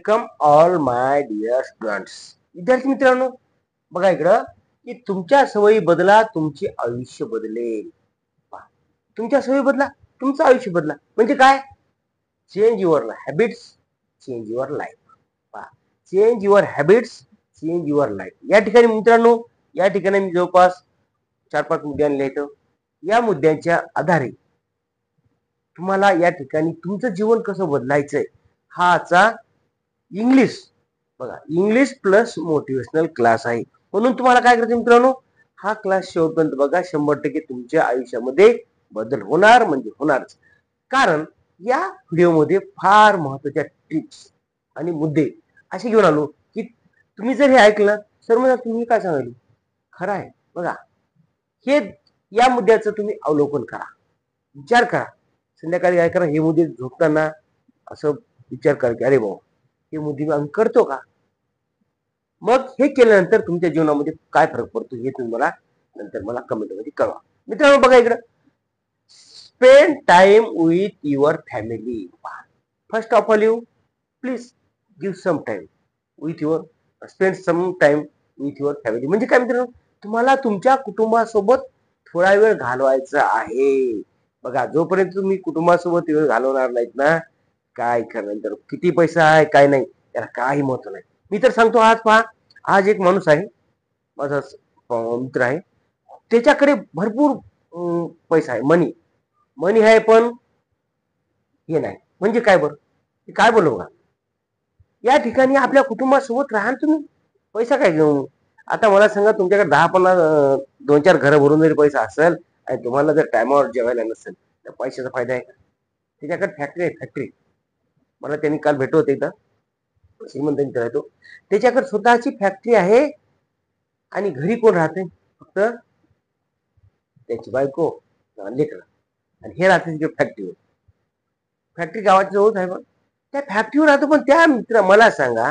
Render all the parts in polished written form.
Welcome all my dear students. विद्यार्थी मित्रांनो, बघा इकडं की तुमच्या सवयी बदला, तुमचे आयुष्य बदलेल. तुमच्या सवयी बदला, तुमचं आयुष्य बदला. म्हणजे काय? Change your habits, change your life. Change your habits, change your life. या ठिकाणी मित्रांनो, या ठिकाणी मी जवळपास 4-5 मुद्दे आणले आहेत. या मुद्द्यांच्या आधारे तुम्हाला या ठिकाणी तुमचं जीवन कसं बदलायचंय हा आजचा इंग्लिश, बघा, इंग्लिश प्लस मोटिवेशनल क्लास आहे. म्हणून तुम्हाला काय करायचं मित्रांनो, हा क्लास शेवटपर्यंत बघा. 100% तुमच्या आयुष्यामध्ये बदल होणार म्हणजे होणारच. कारण या व्हिडिओमध्ये फार महत्वाच्या टिप्स आणि मुद्दे असे घेऊन आलो की तुम्ही जर हे ऐकलं तर मग तुम्ही काय सांगाल खरं आहे. बघा, हे या मुद्द्याचं तुम्ही अवलोकन करा, विचार करा. संध्याकाळी काय करा, हे मुद्दे झोपताना असं विचार करा की अरे भाऊ, हे मुद्दे मी करतो का. मग हे केल्यानंतर तुमच्या जीवनामध्ये काय फरक पडतो हे तुम्ही मला नंतर मला कमेंट मध्ये कळवा. मित्रांनो बघा इकडं, spend time with your family. First of all you please give some time with your, spend some time with your family. म्हणजे काय मित्रांनो, तुम्हाला तुमच्या कुटुंबासोबत थोडा वेळ घालवायचा आहे. बघा, जोपर्यंत तुम्ही कुटुंबासोबत वेळ घालवणार नाहीत ना, काय करणार, किती पैसा आहे काय नाही त्याला काही महत्व नाही. मी तर सांगतो, आज पहा, आज एक माणूस आहे, माझा मित्र आहे, त्याच्याकडे भरपूर पैसा आहे, मनी मनी आहे, पण हे नाही. म्हणजे काय बरं, काय बोलू बघा. या ठिकाणी आपल्या कुटुंबासोबत राहा तुम्ही, पैसा काय घेऊन. आता मला सांगा, तुमच्याकडे 10-15 2-4 घरं भरून जरी पैसा असेल आणि तुम्हाला जर टायमावर जेवायला नसेल तर पैशाचा फायदा आहे का? त्याच्याकडे फॅक्टरी आहे, फॅक्टरी. मला त्यांनी काल भेटलो होते इथं, श्रीमंतांनी राहतो, त्याच्याकडे स्वतःची फॅक्टरी आहे. आणि घरी कोण राहते? फक्त त्याची बायको, लेकरं, आणि हे राहते तिथे फॅक्टरीवर. फॅक्टरी गावाच्या जवळच आहे, पण त्या फॅक्टरीवर राहतो. पण त्या मित्र मला सांगा,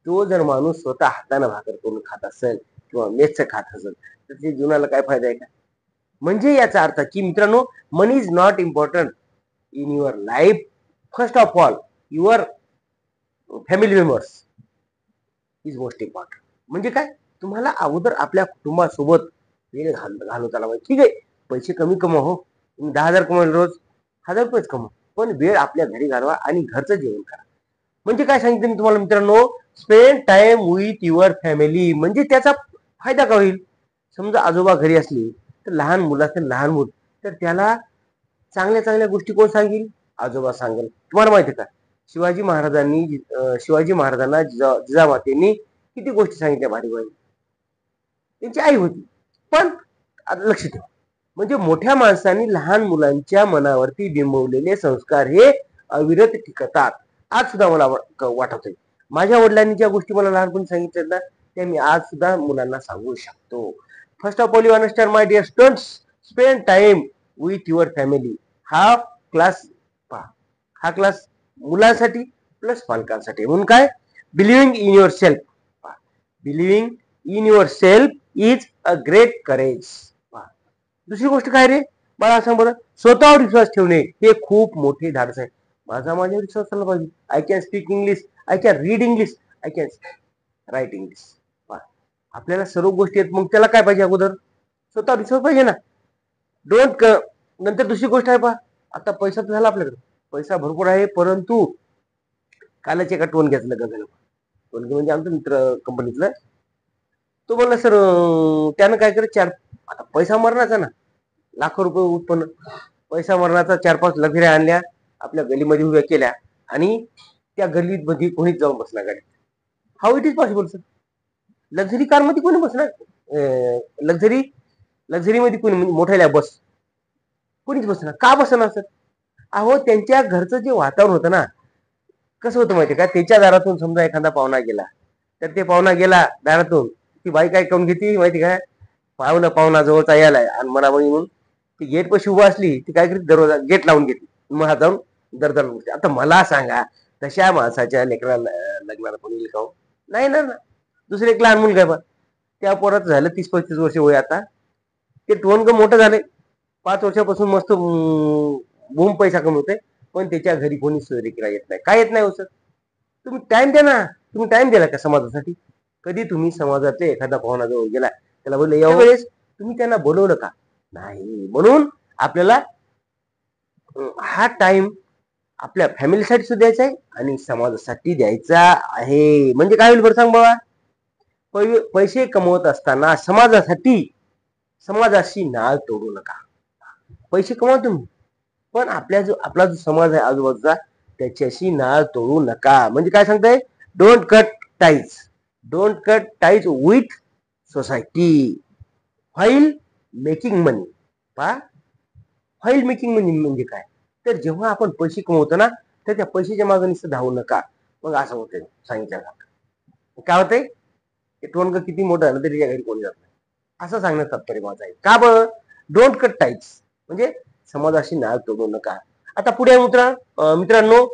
तो जर माणूस स्वतः हाताने भाकर करून खात असेल किंवा मेसचं खात असेल तर त्या जीवनाला काय फायदा आहे का? म्हणजे याचा अर्थ की मित्रांनो, money is not important in your life. First of all your family members is most important. म्हणजे काय, तुम्हाला अगोदर आपल्या कुटुंबासोबत वेळ घालवता आला पाहिजे. ठीक आहे, पैसे कमी कमवा, हो, तुम्ही 10,000 कमवले रोज, 1,000 रुपयेच कमवा, पण वेळ आपल्या घरी घालवा आणि घरचं जेवण करा. म्हणजे काय सांगितलं मी तुम्हाला मित्रांनो, spend time with your family. म्हणजे त्याचा फायदा काय होईल? समजा आजोबा घरी असले तर लहान मुलं असेल, लहान मुलं, तर त्याला चांगल्या चांगल्या गोष्टी कोण सांगेल? आजोबा सांगेल. तुम्हाला माहिती का, शिवाजी महाराजांना जिजामातेंनी किती गोष्टी सांगितल्या भारी भारी. त्यांची आई होती. पण लक्ष ठेवा, म्हणजे मोठ्या माणसांनी लहान मुलांच्या मनावरती बिंबवलेले संस्कार हे अविरत टिकतात. आज सुद्धा मला वाटतंय, माझ्या वडिलांनी ज्या गोष्टी मला लहानपणी सांगितल्या ना, त्या मी आज सुद्धा मुलांना सांगू शकतो. First of all you understand my dear students, spend time with your family. हा क्लास पहा, हा क्लास मुलांसाठी प्लस पालकांसाठी. म्हणून काय, believing in yourself. Believing in yourself is a great courage. दुसरी गोष्ट काय रे मला सांग बरं, स्वतःवर विश्वास ठेवणे हे खूप मोठे धाडस आहे. माझ्यावर विश्वास झाला पाहिजे. I can speak English, I can read English, I can write English. आपल्याला सर्व गोष्टी आहेत, मग त्याला काय पाहिजे? अगोदर स्वतःवर विश्वास पाहिजे ना. डोंट नंतर दुसरी गोष्ट आहे, पहा, आता पैसा तर झाला आपल्याकडे, पैसा भरपूर आहे, परंतु कालच एका टोनग्याचं लग्न झालं. टोनगे म्हणजे आमचं मित्र कंपनीतलं. तो म्हणला सर, त्यानं काय करत, आता पैसा मरणाचा ना, लाखो रुपये उत्पन्न, पैसा मरणाचा 4-5 लग्झऱ्या आणल्या, आपल्या गलीमध्ये उभ्या केल्या, आणि त्या गलीत मध्ये कोणीच जाऊन बसला गाडी. How it is possible sir? Luxury car मध्ये कोणी बसणार? लक्झरी मध्ये कोणी, मोठ्या बस कोणीच बसणार का? बसणार सर? अहो, त्यांच्या घरचं जे वातावरण होतं ना, कसं होतं माहिती का, त्याच्या दारातून समजा एखादा पाहुणा गेला, तर ते पाहुणा गेला दारातून, ती बाई काय करून घेते माहिती का, पाहुणा जवळचा यायलाय आणि म्हणा म्हणून ती गेट पाशी उभा असली, ती काय करते, दरवाजा गेट लावून घेते, मग जाऊन दरदर बसते. आता मला सांगा, तशा माणसाच्या लेकराला लग्नाला कोणी येईल का? नाही ना. दुसरे एक लहान मुलगा आहे बा, त्या पोरात झालं 30-35 वर्ष वय. आता ते टोनग मोठं झाले, 5 वर्षापासून मस्त बूम पैसा कमवते, पण त्याच्या घरी कोणी सोयरीकीला येत नाही. काय येत नाही हो सर? तुम्ही टाइम द्या ना. तुम्ही टाइम दिला का समाजासाठी? कधी तुम्ही समाजातल्या एखादा पाहुणाजवळ गेला, त्याला बोलले यावेळेस तुम्ही त्यांना बोलवलं का? नाही. म्हणून आपल्याला हा टाइम आपल्या फॅमिलीसाठी सुद्धा द्यायचा आहे आणि समाजासाठी द्यायचा आहे. म्हणजे काय होईल बरं सांग बाबा? पैसे कमवत असताना समाजाशी नाळ तोडू नका. पैसे कमवा तुम्ही, पण आपला जो समाज आहे आजूबाजूचा त्याच्याशी नाळ तोडू नका. म्हणजे काय सांगताय? Don't cut ties with society while making money. While making money म्हणजे काय? तर जेव्हा आपण पैसे कमवतो ना, तर त्या पैशाच्या मागे नुसतं धावू नका. मग असं होतंय सांगितलं काय होतंय? ते टोनग किती मोठं झालं तरी घरी कोणी जात नाही, असं सांगण्यात तात्पर्य माझं आहे. का बरं? डोंट कट टाईज म्हणजे समाजाशी नाळ तोडू नका. आता पुढे मित्रांनो,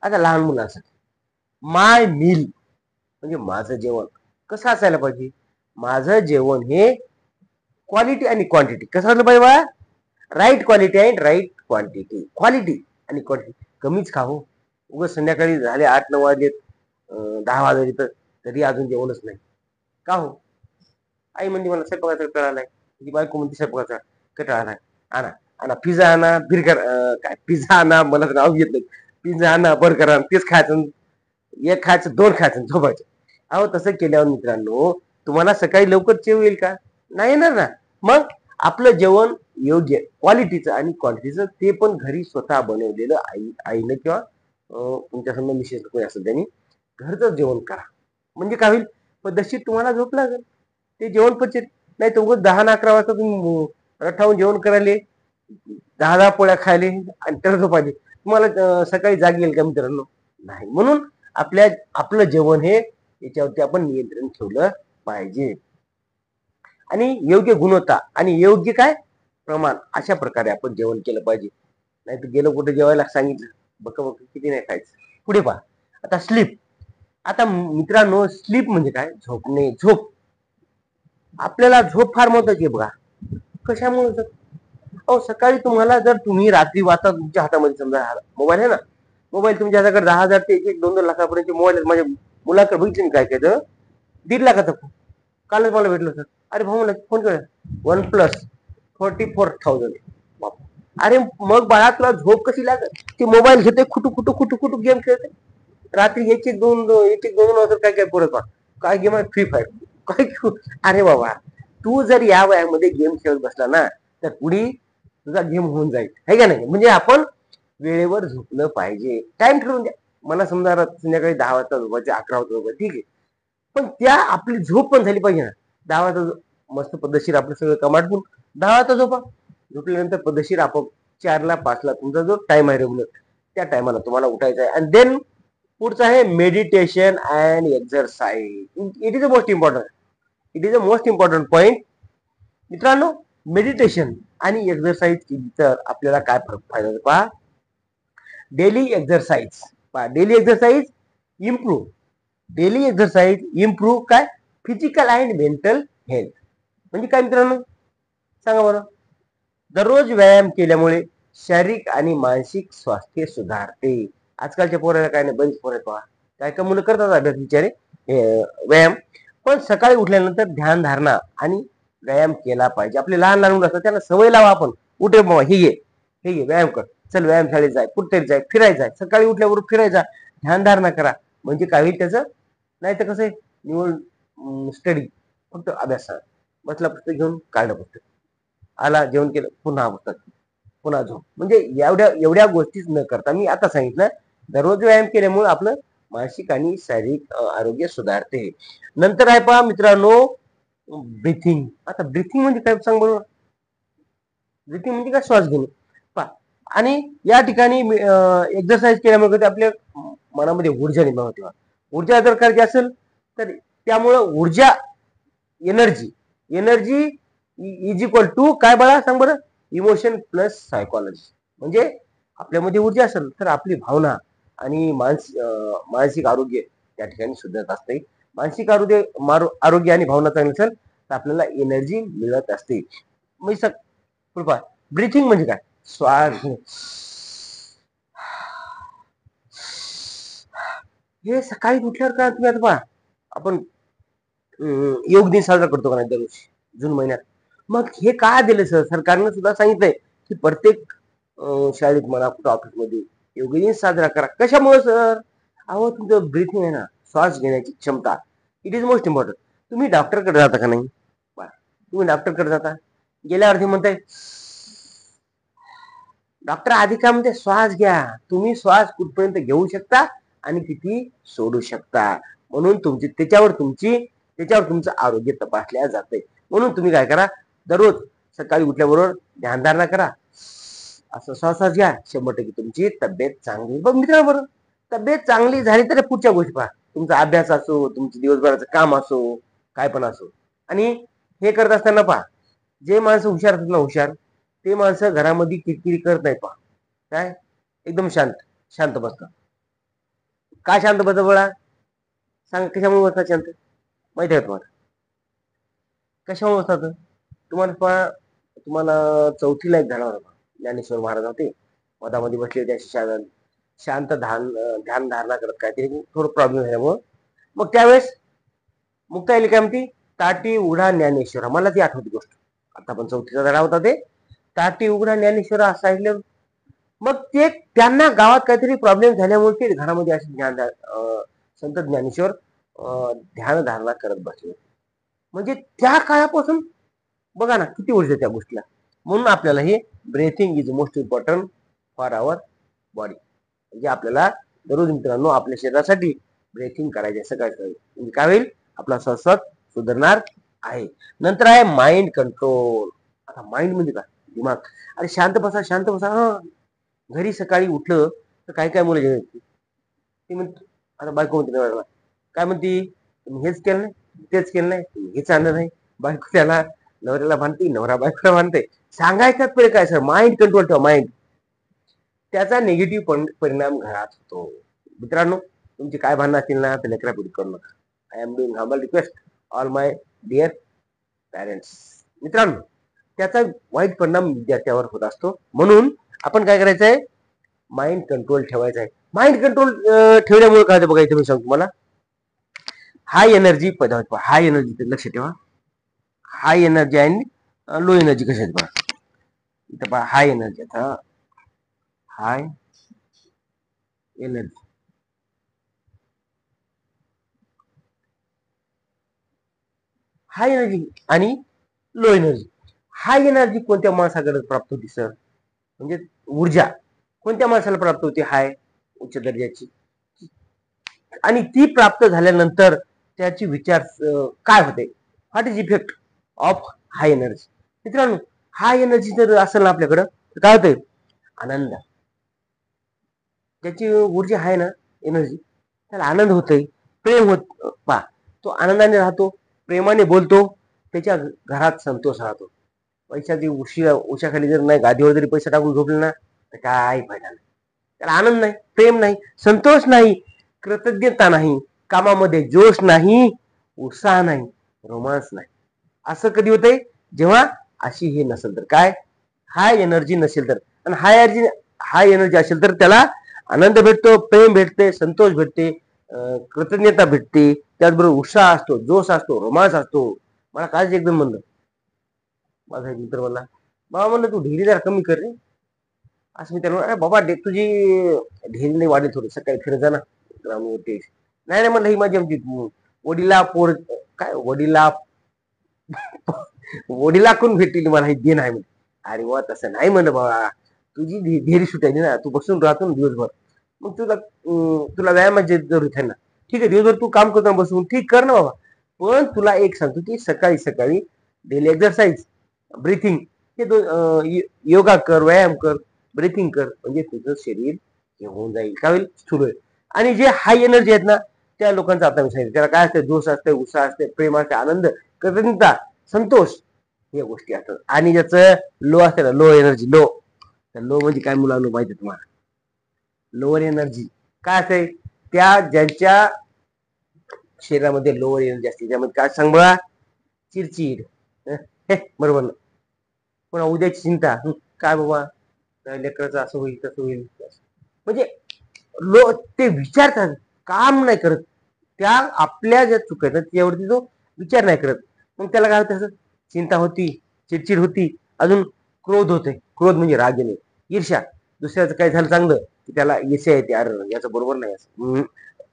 आता लहान मुलांसाठी माय मील म्हणजे माझं जेवण कसं असायला पाहिजे? माझं जेवण हे क्वालिटी आणि क्वांटिटी कसं असलं पाहिजे बा? राईट क्वालिटी आणि राईट क्वांटिटी. क्वालिटी आणि क्वांटिटी. कमीच खावं. उगाच संध्याकाळी झाले 8-9 वाजलेत, 10 वाजले तरी अजून जेवणच नाही. का हो? आई म्हणजे मला स्वयंपाकाचा कळा नाही. ती बायको म्हणते स्वयंपाकाचा कटाळा नाही. आणा आणा पिझ्झा आणा, बिर्गर काय पिझ्झा आणा, मला नाव घेत नाही. पिझ्झा आणा, बर्गर आणा, तेच खायचं. एक खायचं, 2 खायचं, झोपायचं. अहो तसं केल्यावर मित्रांनो तुम्हाला सकाळी लवकर जेव येईल का? नाही येणार ना. मग आपलं जेवण योग्य क्वालिटीचं आणि क्वांटिटीचं ते पण घरी स्वतः बनवलेलं आईनं किंवा तुमच्या समोर मिसेस कोणी असेल त्यांनी घरचं जेवण करा. म्हणजे काय होईल? पद्धतशीर तुम्हाला झोप लागेल, ते जेवण पचेल. नाही तर उगाच 10-11 वाजता तुम्ही रठावून जेवण करायले, 10 पोळ्या खायले आणि तर झोपायले, तुम्हाला सकाळी जाग येईल का मित्रांनो? नाही. म्हणून आपलं जेवण हे याच्यावरती आपण नियंत्रण ठेवलं पाहिजे आणि योग्य गुणवत्ता आणि योग्य काय प्रमाण अशा प्रकारे आपण जेवण केलं पाहिजे. नाही तर गेलो कुठे जेवायला सांगितलं बक किती नाही खायचं. पुढे पहा आता स्लीप. आता मित्रांनो स्लीप म्हणजे काय? झोपणे. झोप आपल्याला झोप फार महत्वाची आहे बघा. कशामुळे? अहो सकाळी तुम्हाला जर तुम्ही रात्री वाचता, तुमच्या हातामध्ये समजा मोबाईल आहे ना, मोबाईल तुमच्या हाताकडे 10,000 ते 1-2 लाखापर्यंत मोबाईल माझ्या मुलाकडे बघितले काय काय तर 1.5 लाखाचा फोन कालच मला भेटलं सर. अरे भाऊ मला फोन कर OnePlus 44,000. अरे मग बाळा तुला झोप कशी लागत? ते मोबाईल घेते खुटू गेम खेळते रात्री एक एक दोन वाजता. काय काय पुरत काय गेम आहे? Free fire. काय अरे बाबा तू जर या वयामध्ये गेम खेळत बसला ना तर पुढे तुझा गेम होऊन जाईल, है का नाही? म्हणजे आपण वेळेवर झोपलं पाहिजे. टाइम ठरवून द्या. मला समजा संध्याकाळी 10 वाजता झोपायचे, 11 वाजता झोपायचे, ठीक आहे. पण त्या आपली झोप पण झाली पाहिजे ना. 10 वाजता मस्त पद्धतशीर आपलं सगळं कमाटपून 10 वाजता झोपा. झोपल्यानंतर पद्धतशीर आपण 4ला 5ला तुमचा जो टाइम आहे रेग्युलर त्या टायमाला तुम्हाला उठायचं आहे. आणि देन पुढचं आहे meditation and exercise. It is a most important point. मित्रांनो मेडिटेशन आणि एक्झरसाइज केली तर आपल्याला काय फरक फायदा पहा. डेली एक्झरसाइज इम्प्रूव्ह काय? Physical and mental health. म्हणजे काय मित्रांनो सांगा बरं? दररोज व्यायाम केल्यामुळे शारीरिक आणि मानसिक स्वास्थ्य सुधारते. आजकालच्या पोराला काय नाही, बरीच पोरं पहा काय काय मुलं करतात अभ्यास बिचारे व्यायाम, पण सकाळी उठल्यानंतर ध्यान धारणा आणि व्यायाम केला पाहिजे. आपले लहान लहान मुलं असतात त्यांना सवय लावा. आपण उठे बाबा हे घे व्यायाम कर, चल व्यायाम शाळेत जाय, कुठेतरी जाय, फिरायचं आहे, सकाळी उठल्यावर फिरायचा, ध्यान धारणा करा. म्हणजे काय होईल त्याचं? नाही तर कसं आहे निवड स्टडी फक्त अभ्यास बसला, पुस्तक घेऊन काढलं, पुस्तक आला, जेवण केलं, पुन्हा पुस्तक, पुन्हा झोप. म्हणजे एवढ्या गोष्टीच न करता मी आता सांगितलं दररोज व्यायाम केल्यामुळे आपलं मानसिक आणि शारीरिक आरोग्य सुधारते. नंतर आहे पहा मित्रांनो ब्रीथिंग. आता ब्रीथिंग म्हणजे काय सांग बरोबर? ब्रीथिंग म्हणजे काय? श्वास घेणे पहा. आणि या ठिकाणी एक्सरसाइज केल्यामुळे आपल्या मनामध्ये ऊर्जा निर्माण होते. ऊर्जा जर करायची असेल तर त्यामुळं ऊर्जा एनर्जी इज इक्वल टू काय बाळा सांग बरं? Emotion plus psychology. म्हणजे आपल्यामध्ये ऊर्जा असेल तर आपली भावना आणि मानसिक आरोग्य त्या ठिकाणी सुधारत असते. मानसिक आरोग्य आणि भावना चांगली असेल तर आपल्याला एनर्जी मिळत असते. ब्रीथिंग म्हणजे काय? श्वास हे सकाळी उठल्यावर का तुम्ही आता पहा आपण योग दिन साजरा करतो का नाही दरवर्षी जून महिन्यात. मग हे का दिलं सर? सरकारनं सुद्धा सांगितलंय की प्रत्येक शाळेत म्हणा कुठं ऑफिसमध्ये योग दिन साजरा करा. कशामुळे सर? अहो तुमचं ब्रीथिंग आहे ना, श्वास घेण्याची क्षमता, इट इज मोस्ट इम्पॉर्टंट. तुम्ही डॉक्टरकडे जाता का नाही? तुम्ही डॉक्टरकडे जाता, गेल्यावरती म्हणताय डॉक्टर आधी काय म्हणते, श्वास घ्या. तुम्ही श्वास कुठपर्यंत घेऊ शकता आणि किती सोडू शकता, म्हणून त्याच्यावर तुमचं आरोग्य तपासल्या जाते. म्हणून तुम्ही काय करा, दररोज सकाळी उठल्याबरोबर ध्यानधारणा करा, असं श्वास घ्या. 100% तुमची तब्येत चांगली. बघ मित्रांबरोबर, तब्येत चांगली झाली तर पुढच्या गोष्टी पहा, तुमचा अभ्यास असो, तुमचं दिवसभराचं काम असो, काय पण असो. आणि हे करत असताना पहा, जे माणसं हुशार असतात ना, हुशार ते माणसं घरामध्ये किरकिरी करत नाही. पहा काय, एकदम शांत बसतात. का शांत बसतात बघा, सांग कशामुळे बसतात शांत? माहिती आहे तुम्हाला कशामुळे बसतात? तुम्हाला चौथीला एक झाला होता, ज्ञानेश्वर महाराज होते, मधामध्ये बसले होते अशी शांत ध्यान धारणा करत, काहीतरी थोडं प्रॉब्लेम झाल्यामुळं. मग त्यावेळेस मुक्ताईली काय म्हणती, ताटी उघडा ज्ञानेश्वर. मला ती आठवती गोष्ट, आता पण चौथीचा धडा होता ते, ताटी उघडा ज्ञानेश्वर असं ऐकलं. मग ते त्यांना गावात काहीतरी प्रॉब्लेम झाल्यामुळे ते घरामध्ये असे संत ज्ञानेश्वर ध्यान धारणा करत बसले. म्हणजे त्या काळापासून बघा ना किती वर्ष त्या गोष्टीला. म्हणून आपल्याला हे breathing is most important for our body. म्हणजे आपल्याला दररोज मित्रांनो आपल्या शरीरासाठी ब्रेथिंग करायचे सकाळी सकाळी, म्हणजे काय होईल, आपला श्वास सुधारणार आहे. नंतर आहे माइंड कंट्रोल. आता माइंड म्हणजे काय, दिमाग. अरे शांत बसा. घरी सकाळी उठलं तर काय काय मुलं ती म्हणते, आता बायको म्हणते काय म्हणती, तुम्ही हेच केलं नाही, तेच केलं नाही, तुम्ही हेच आणलं नाही. बायको त्याला नवऱ्याला भांडते, नवरा बायकोला भांडते. सांगायच्यात पहिले काय सर, माइंड कंट्रोल ठेवा. माइंड, त्याचा निगेटिव्ह परिणाम घरात होतो. मित्रांनो, तुमची काय भांडणं असतील ना तर लेकरा पिढी करू नका. I am doing humble request all my dear parents. मित्रांनो, त्याचा वाईट परिणाम विद्यार्थ्यावर होत असतो. म्हणून आपण काय करायचं आहे, माइंड कंट्रोल ठेवायचा आहे. माइंड कंट्रोल ठेवल्यामुळे काय बघा, इथे मी सांगतो तुम्हाला, हाय एनर्जी पैदा होते. हाय एनर्जी लक्ष ठेवा, हाय एनर्जी आणि लो एनर्जी कशा आहेत बघा. इथं पहा हाय एनर्जी, आता हाय एनर्जी, हाय एनर्जी आणि लो एनर्जी. हाय एनर्जी कोणत्या माणसाकडे प्राप्त होती सर? म्हणजे ऊर्जा कोणत्या माणसाला प्राप्त होते? हाय, उच्च दर्जाची. आणि ती प्राप्त झाल्यानंतर त्याची विचार काय होते, what is effect of high energy? मित्रांनो, हाय एनर्जी जर असेल ना आपल्याकडं तर काय होतंय, आनंद. त्याची ऊर्जा आहे ना, एनर्जी, त्याला आनंद होतोय, प्रेम होत. पा तो आनंदाने राहतो, प्रेमाने बोलतो, त्याच्या घरात संतोष राहतो. पैशाची उशाखाली जर नाही, गादीवर जरी पैसा टाकून झोपले ना तर काय फायदा नाही. त्याला आनंद नाही, प्रेम नाही, संतोष नाही, कृतज्ञता नाही, कामामध्ये जोश नाही, उत्साह नाही, रोमांस नाही. असं कधी होतंय, जेव्हा अशी हे नसेल तर. काय, हाय एनर्जी नसेल तर. आणि हाय एनर्जी असेल तर त्याला आनंद भेटतो, प्रेम भेटते, संतोष भेटते, कृतज्ञता भेटते, त्याचबरोबर उत्साह असतो, जोश असतो, रोमांस असतो. मला कालच एकदम म्हणलं, माझा एक मित्र म्हणला, बाबा म्हणलं तू ढेरी जरा कमी कर रे. असं मी त्याला, बाबा तुझी ढेरी नाही वाढली, थोडी सकाळी फिरत जा ना. नाही नाही म्हणलं, ही माझी आमची वडिलाकडून भेटली मला, ही देण आहे म्हणजे. अरे वा, तसं नाही म्हणलं बाबा, तुझी ढेरी सुटायली ना, तू बसून राहतो ना दिवसभर, मग तुला व्यायामाची जरूरत आहे ना. ठीक आहे, दिवसभर तू काम करतो बसून, ठीक कर ना बाबा. पण तुला एक सांगतो की सकाळी सकाळी डेली एक्सरसाइज, ब्रीथिंग, हे योगा कर, व्यायाम कर, ब्रीथिंग कर, म्हणजे तुझं शरीर हे होऊन जाईल, काय होईल, स्थूल होईल. आणि जे हाय एनर्जी आहेत ना, त्या लोकांचा आता मी सांगितलं, त्याला काय असते, जोश असते, उत्साह असते, प्रेम असते, आनंद, कृतज्ञता, संतोष, या गोष्टी असतात. आणि ज्याचं लो असते ना, लो एनर्जी, लो म्हणजे काय मुलांना माहिती तुम्हाला, लोअर एनर्जी काय असते, त्या ज्यांच्या शरीरामध्ये लोअर एनर्जी असते, त्यामध्ये काय सांग बघा, चिडचिड, बरोबर ना, पुन्हा उद्याची चिंता, काय बाबा लेकराचं असं होईल तसं होईल, म्हणजे ते विचारतात काम नाही करत, त्या आपल्या ज्या चुका आहेत त्यावरती तो विचार नाही करत, मग त्याला काय होतं, चिंता होती, चिडचिड होती, अजून क्रोध होते. क्रोध म्हणजे राग येणे, ईर्ष्या, दुसऱ्याचं काय झालं चांगलं की त्याला ईर्ष्या येते, अरे याचं बरोबर नाही असं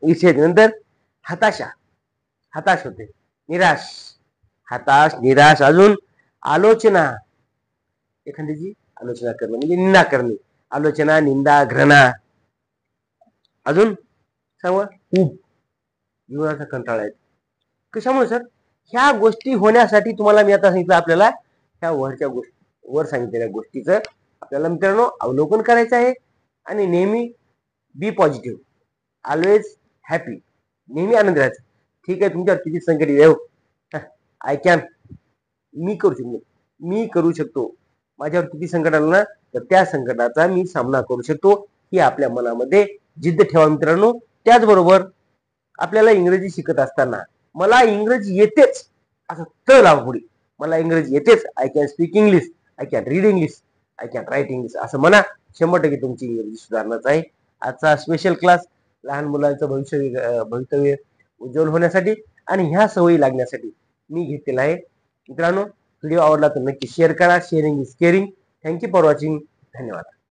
ईर्ष्या येते. नंतर हताशा, हताश होते, निराश, हताश, निराश, अजून आलोचना, एखाद्याची आलोचना करणे म्हणजे निंदा करणे, आलोचना, निंदा, घृणा, अजून सांगा ऊब, जीवनाचा कंटाळा आहे. कशामुळे सर? ह्या गोष्टी होण्यासाठी तुम्हाला मी आता सांगितलं, आपल्याला ह्या वरच्या गोष्टी, वर सांगितलेल्या गोष्टीचं आपल्याला मित्रांनो अवलोकन करायचं आहे आणि नेहमी बी पॉझिटिव्ह, ऑलवेज हॅपी, नेहमी आनंद राहायचा. ठीक आहे, तुमच्यावर किती संकट येऊ, आय कॅन, मी करू शकतो. माझ्यावर किती संकट आलं ना, तर त्या संकटाचा मी सामना करू शकतो, ही आपल्या मनामध्ये जिद्द ठेवा मित्रांनो. त्याचबरोबर आपल्याला इंग्रजी शिकत असताना मला इंग्रजी येतेच असं तर लाव पुढे, मला इंग्रजी येतेच, I can speak English, I can read English, I can write English असं म्हणा. 100% तुमची इंग्रजी सुधारणाच आहे. आजचा स्पेशल क्लास लहान मुलांचं भवितव्य उज्ज्वल होण्यासाठी आणि ह्या सवयी लागण्यासाठी मी घेतलेला आहे. मित्रांनो, व्हिडिओ आवडला तर नक्की शेअर करा. Sharing is caring. Thank you for watching. धन्यवाद.